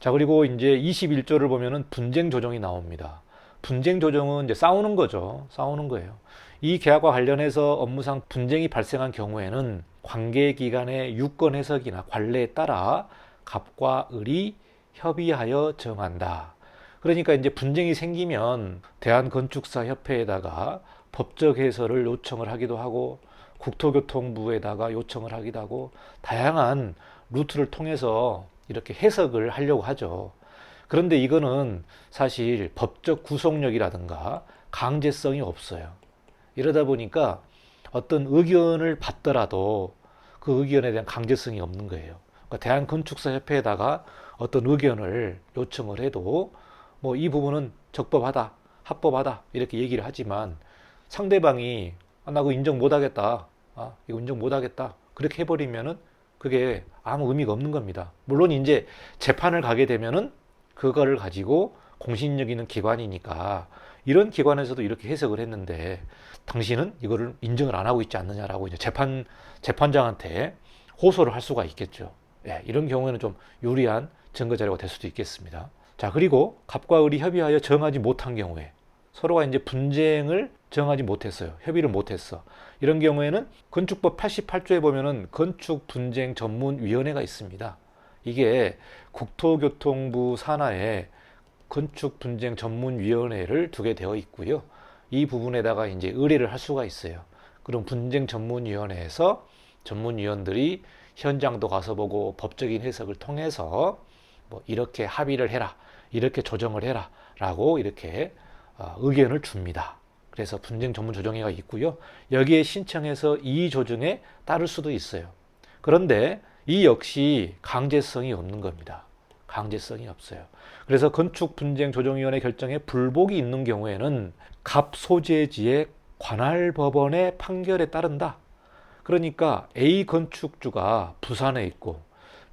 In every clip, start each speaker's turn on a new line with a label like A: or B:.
A: 자, 그리고 이제 21조를 보면은 분쟁 조정이 나옵니다. 분쟁 조정은 이제 싸우는 거죠. 싸우는 거예요. 이 계약과 관련해서 업무상 분쟁이 발생한 경우에는 관계기관의 유권 해석이나 관례에 따라 갑과 을이 협의하여 정한다. 그러니까 이제 분쟁이 생기면 대한건축사협회에다가 법적 해설을 요청을 하기도 하고 국토교통부에다가 요청을 하기도 하고 다양한 루트를 통해서 이렇게 해석을 하려고 하죠. 그런데 이거는 사실 법적 구속력이라든가 강제성이 없어요. 이러다 보니까 어떤 의견을 받더라도 그 의견에 대한 강제성이 없는 거예요. 그러니까 대한건축사협회에다가 어떤 의견을 요청을 해도 뭐 이 부분은 적법하다, 합법하다 이렇게 얘기를 하지만 상대방이 나 그거 인정 못하겠다, 이거 인정 못하겠다 그렇게 해버리면은 그게 아무 의미가 없는 겁니다. 물론 이제 재판을 가게 되면은 그거를 가지고 공신력 있는 기관이니까 이런 기관에서도 이렇게 해석을 했는데 당신은 이거를 인정을 안 하고 있지 않느냐라고 이제 재판장한테 호소를 할 수가 있겠죠. 예, 이런 경우에는 좀 유리한 증거 자료가 될 수도 있겠습니다. 자, 그리고 갑과 을이 협의하여 정하지 못한 경우에 서로가 이제 분쟁을 정하지 못했어요. 협의를 못했어. 이런 경우에는 건축법 88조에 보면은 건축 분쟁 전문위원회가 있습니다. 이게 국토교통부 산하에 건축 분쟁 전문위원회를 두게 되어 있고요. 이 부분에다가 이제 의뢰를 할 수가 있어요. 그럼 분쟁 전문위원회에서 전문위원들이 현장도 가서 보고 법적인 해석을 통해서 뭐 이렇게 합의를 해라, 이렇게 조정을 해라 라고 이렇게 의견을 줍니다. 그래서 분쟁 전문 조정회가 있고요. 여기에 신청해서 이 조정에 따를 수도 있어요. 그런데 이 역시 강제성이 없는 겁니다. 강제성이 없어요. 그래서 건축분쟁조정위원회 결정에 불복이 있는 경우에는 갑 소재지의 관할 법원의 판결에 따른다. 그러니까 A 건축주가 부산에 있고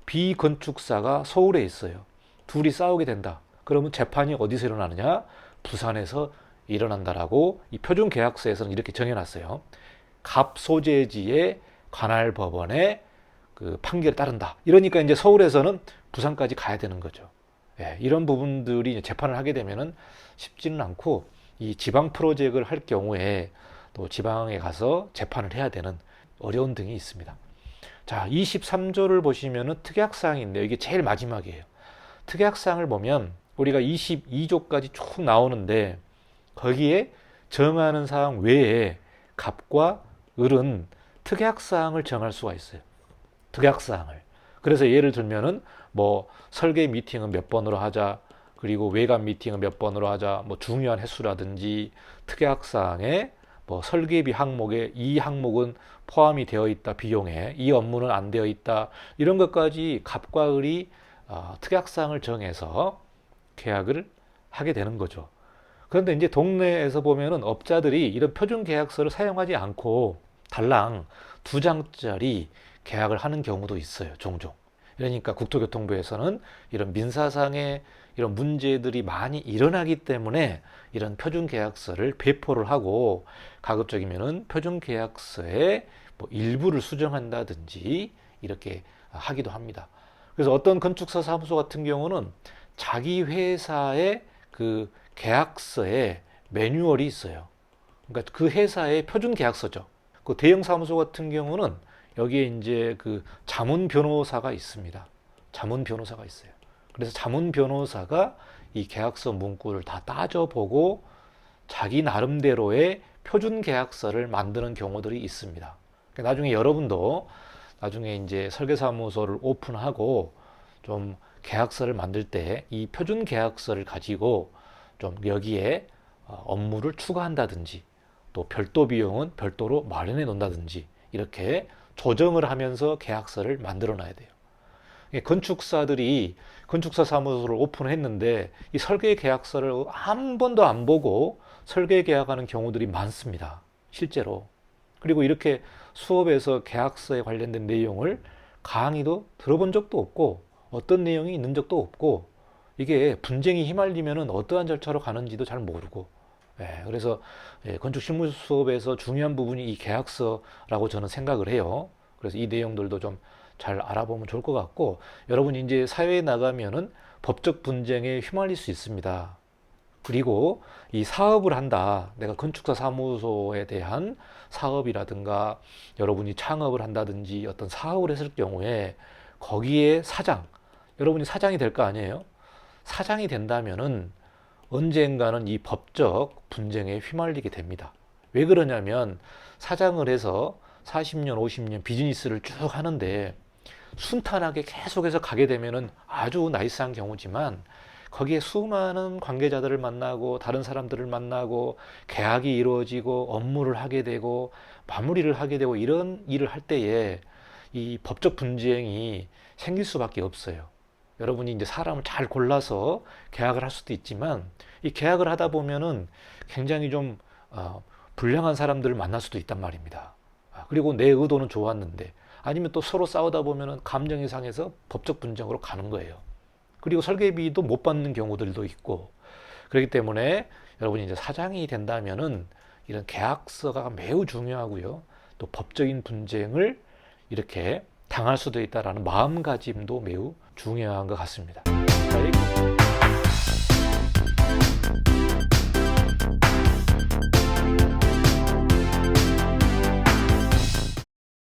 A: B 건축사가 서울에 있어요. 둘이 싸우게 된다. 그러면 재판이 어디서 일어나느냐? 부산에서 일어난다라고 이 표준계약서에서는 이렇게 정해놨어요. 갑 소재지의 관할 법원의 그 판결에 따른다. 이러니까 이제 서울에서는 부산까지 가야 되는 거죠. 예, 이런 부분들이 이제 재판을 하게 되면은 쉽지는 않고 이 지방 프로젝트를 할 경우에 또 지방에 가서 재판을 해야 되는 어려운 등이 있습니다. 자, 23조를 보시면은 특약사항인데요. 이게 제일 마지막이에요. 특약사항을 보면 우리가 22조까지 쭉 나오는데 거기에 정하는 사항 외에 갑과 을은 특약사항을 정할 수가 있어요. 특약사항을. 그래서 예를 들면은 뭐 설계 미팅은 몇 번으로 하자, 그리고 외관 미팅은 몇 번으로 하자, 뭐 중요한 횟수라든지 특약사항에 뭐 설계비 항목에 이 항목은 포함이 되어 있다 비용에 이 업무는 안 되어 있다 이런 것까지 갑과 을이 특약사항을 정해서 계약을 하게 되는 거죠. 그런데 이제 동네에서 보면은 업자들이 이런 표준 계약서를 사용하지 않고 달랑 2장짜리 계약을 하는 경우도 있어요, 종종. 그러니까 국토교통부에서는 이런 민사상의 이런 문제들이 많이 일어나기 때문에 이런 표준계약서를 배포를 하고 가급적이면은 표준계약서의 뭐 일부를 수정한다든지 이렇게 하기도 합니다. 그래서 어떤 건축사 사무소 같은 경우는 자기 회사의 그 계약서에 매뉴얼이 있어요. 그러니까 그 회사의 표준계약서죠. 그 대형 사무소 같은 경우는 여기에 이제 그 자문 변호사가 있습니다. 자문 변호사가 있어요. 그래서 자문 변호사가 이 계약서 문구를 다 따져보고 자기 나름대로의 표준 계약서를 만드는 경우들이 있습니다. 그러니까 나중에 여러분도 나중에 이제 설계사무소를 오픈하고 좀 계약서를 만들 때 이 표준 계약서를 가지고 좀 여기에 업무를 추가한다든지 또 별도 비용은 별도로 마련해 놓는다든지 이렇게 조정을 하면서 계약서를 만들어 놔야 돼요. 건축사들이 건축사 사무소를 오픈했는데 이 설계 계약서를 한 번도 안 보고 설계 계약하는 경우들이 많습니다. 실제로. 그리고 이렇게 수업에서 계약서에 관련된 내용을 강의도 들어본 적도 없고 어떤 내용이 있는 적도 없고 이게 분쟁이 휘말리면 어떠한 절차로 가는지도 잘 모르고 그래서 건축 실무 수업에서 중요한 부분이 이 계약서라고 저는 생각을 해요. 그래서 이 내용들도 좀 잘 알아보면 좋을 것 같고 여러분이 이제 사회에 나가면은 법적 분쟁에 휘말릴 수 있습니다. 그리고 이 사업을 한다. 내가 건축사 사무소에 대한 사업이라든가 여러분이 창업을 한다든지 어떤 사업을 했을 경우에 거기에 사장, 여러분이 사장이 될 거 아니에요? 사장이 된다면은 언젠가는 이 법적 분쟁에 휘말리게 됩니다. 왜 그러냐면 사장을 해서 40년, 50년 비즈니스를 쭉 하는데 순탄하게 계속해서 가게 되면은 아주 나이스한 경우지만 거기에 수많은 관계자들을 만나고 다른 사람들을 만나고 계약이 이루어지고 업무를 하게 되고 마무리를 하게 되고 이런 일을 할 때에 이 법적 분쟁이 생길 수밖에 없어요. 여러분이 이제 사람을 잘 골라서 계약을 할 수도 있지만 이 계약을 하다 보면은 굉장히 좀 불량한 사람들을 만날 수도 있단 말입니다. 그리고 내 의도는 좋았는데 아니면 또 서로 싸우다 보면은 감정이 상해서 법적 분쟁으로 가는 거예요. 그리고 설계비도 못 받는 경우들도 있고 그렇기 때문에 여러분이 이제 사장이 된다면은 이런 계약서가 매우 중요하고요. 또 법적인 분쟁을 이렇게 당할 수도 있다라는 마음가짐도 매우 중요한 것 같습니다. 자,